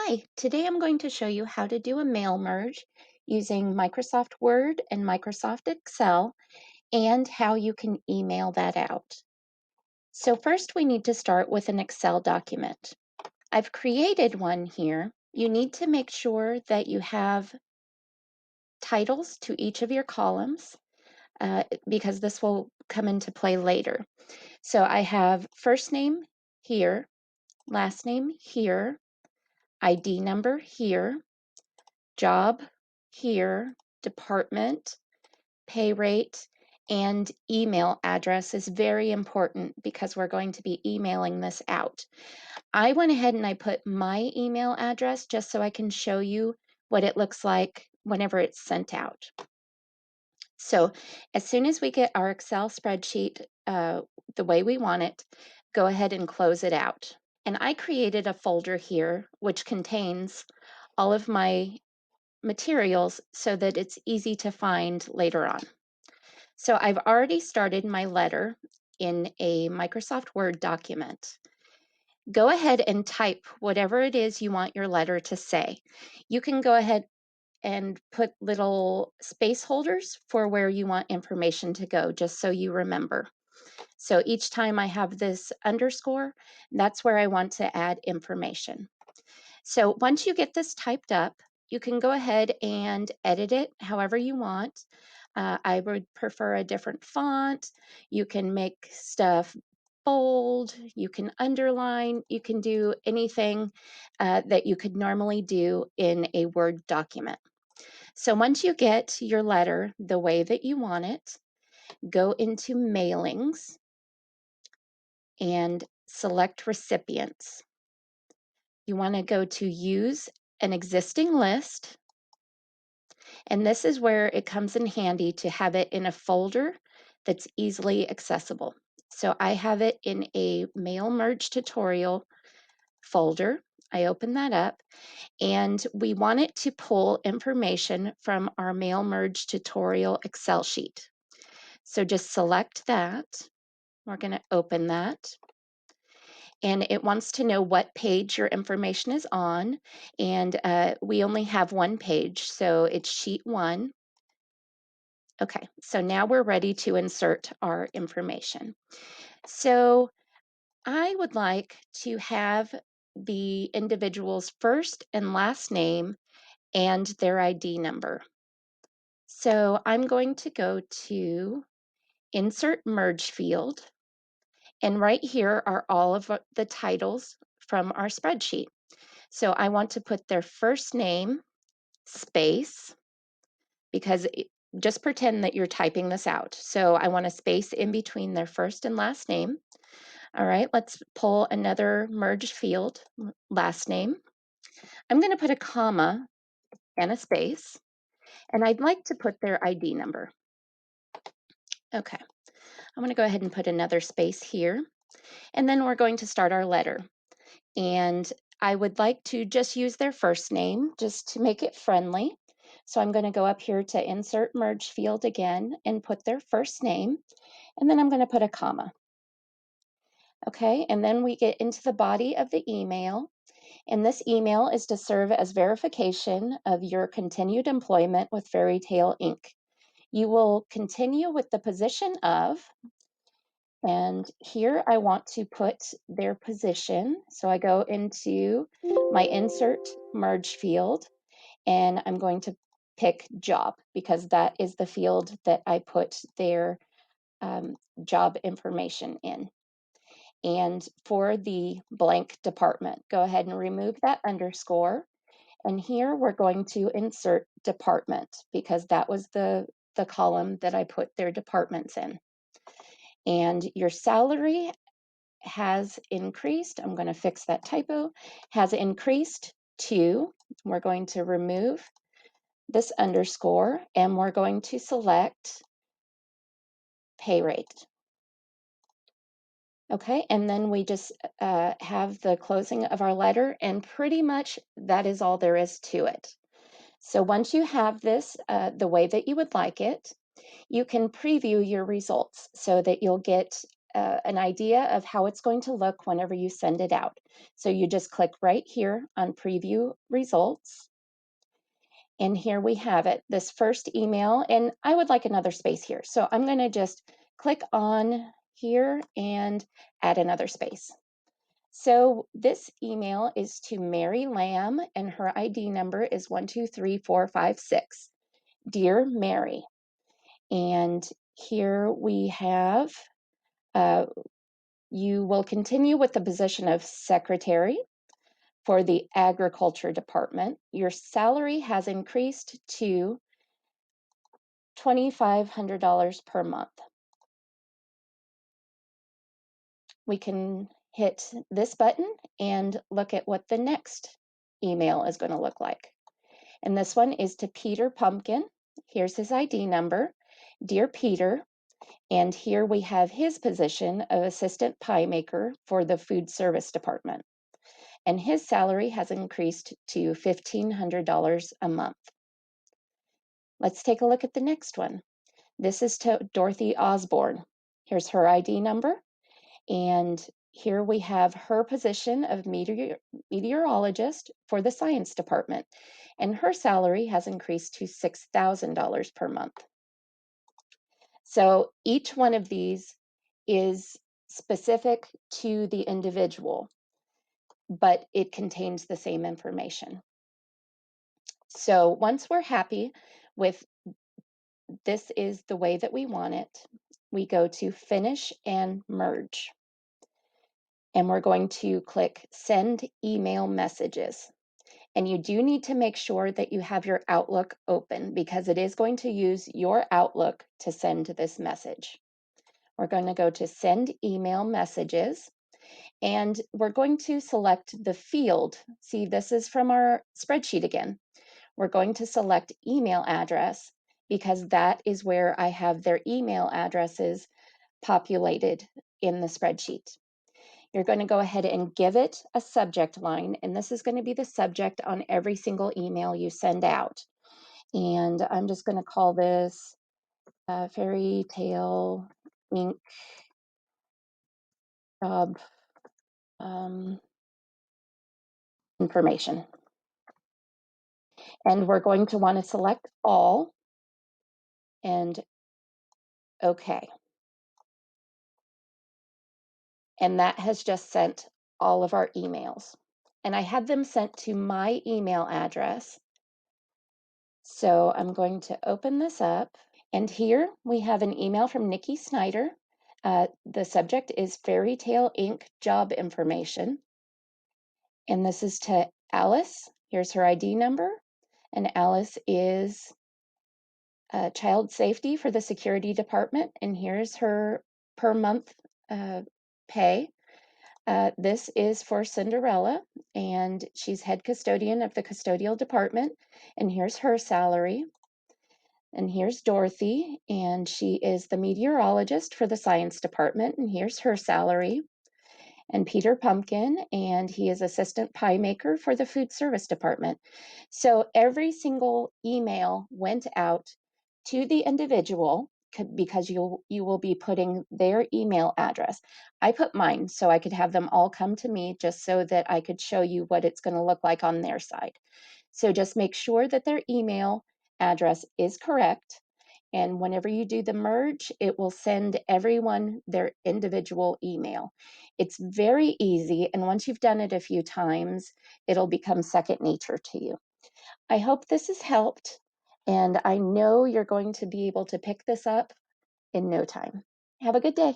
Hi, today I'm going to show you how to do a mail merge using Microsoft Word and Microsoft Excel and how you can email that out. So first we need to start with an Excel document. I've created one here. You need to make sure that you have titles to each of your columns because this will come into play later. So I have first name here, last name here, ID number here, job here, department, pay rate, and email address is very important because we're going to be emailing this out. I went ahead and I put my email address just so I can show you what it looks like whenever it's sent out. So as soon as we get our Excel spreadsheet the way we want it, go ahead and close it out. And I created a folder here which contains all of my materials so that it's easy to find later on. So I've already started my letter in a Microsoft Word document. Go ahead and type whatever it is you want your letter to say. You can go ahead and put little space holders for where you want information to go, just so you remember. So each time I have this underscore, that's where I want to add information. So once you get this typed up, you can go ahead and edit it however you want. I would prefer a different font. You can make stuff bold, you can underline, you can do anything that you could normally do in a Word document. So once you get your letter the way that you want it, go into mailings and select recipients. You want to go to use an existing list. And this is where it comes in handy to have it in a folder that's easily accessible. So I have it in a mail merge tutorial folder. I open that up and we want it to pull information from our mail merge tutorial Excel sheet. So just select that. We're going to open that. And it wants to know what page your information is on. And we only have one page, so it's sheet 1. Okay, so now we're ready to insert our information. So I would like to have the individual's first and last name and their ID number. So I'm going to go to Insert Merge Field, and right here are all of the titles from our spreadsheet. So I want to put their first name, space, because just pretend that you're typing this out. So I want a space in between their first and last name. All right, let's pull another merged field, last name. I'm going to put a comma and a space, and I'd like to put their ID number. Okay, I'm going to go ahead and put another space here, and then we're going to start our letter. And I would like to just use their first name just to make it friendly. So I'm going to go up here to Insert Merge Field again and put their first name, and then I'm going to put a comma. Okay, and then we get into the body of the email, and this email is to serve as verification of your continued employment with Fairy Tale Inc. You will continue with the position of, and here I want to put their position. So I go into my Insert Merge field, and I'm going to pick job because that is the field that I put their job information in. And for the blank department, go ahead and remove that underscore. And here we're going to insert department because that was the column that I put their departments in. And your salary has increased. I'm going to fix that typo. Has increased to, we're going to remove this underscore and we're going to select pay rate. Okay, and then we just have the closing of our letter, and pretty much that is all there is to it. So once you have this the way that you would like it, you can preview your results so that you'll get an idea of how it's going to look whenever you send it out. So you just click right here on Preview Results. And here we have it, this first email, and I would like another space here. So I'm going to just click on here and add another space. So this email is to Mary Lamb, and her ID number is 123456. Dear Mary, and here we have, you will continue with the position of secretary for the Agriculture Department. Your salary has increased to $2,500 per month. We can hit this button and look at what the next email is going to look like. And this one is to Peter Pumpkin. Here's his ID number. Dear Peter, and here we have his position of assistant pie maker for the food service department. And his salary has increased to $1,500 a month. Let's take a look at the next one. This is to Dorothy Osborne. Here's her ID number. And here we have her position of meteorologist for the science department. And her salary has increased to $6,000 per month. So each one of these is specific to the individual, but it contains the same information. So once we're happy with this is the way that we want it, we go to Finish and Merge. And we're going to click Send Email Messages. And you do need to make sure that you have your Outlook open because it is going to use your Outlook to send this message. We're going to go to Send Email Messages, and we're going to select the field. See, this is from our spreadsheet again. We're going to select email address because that is where I have their email addresses populated in the spreadsheet. You're going to go ahead and give it a subject line, and this is going to be the subject on every single email you send out. And I'm just going to call this Fairy Tale Ink Job Information. And we're going to want to select all and OK. And that has just sent all of our emails. And I had them sent to my email address. So I'm going to open this up. And here we have an email from Nikki Snyder. The subject is Fairy Tale Ink Job Information. And this is to Alice. Here's her ID number. And Alice is child safety for the security department. And here's her per month pay. This is for Cinderella, and she's head custodian of the custodial department. And here's her salary. And here's Dorothy, and she is the meteorologist for the science department. And here's her salary. And Peter Pumpkin, and he is assistant pie maker for the food service department. So every single email went out to the individual because you will be putting their email address. I put mine so I could have them all come to me just so that I could show you what it's going to look like on their side. So just make sure that their email address is correct. And whenever you do the merge, it will send everyone their individual email. It's very easy. And once you've done it a few times, it'll become second nature to you. I hope this has helped. And I know you're going to be able to pick this up in no time. Have a good day.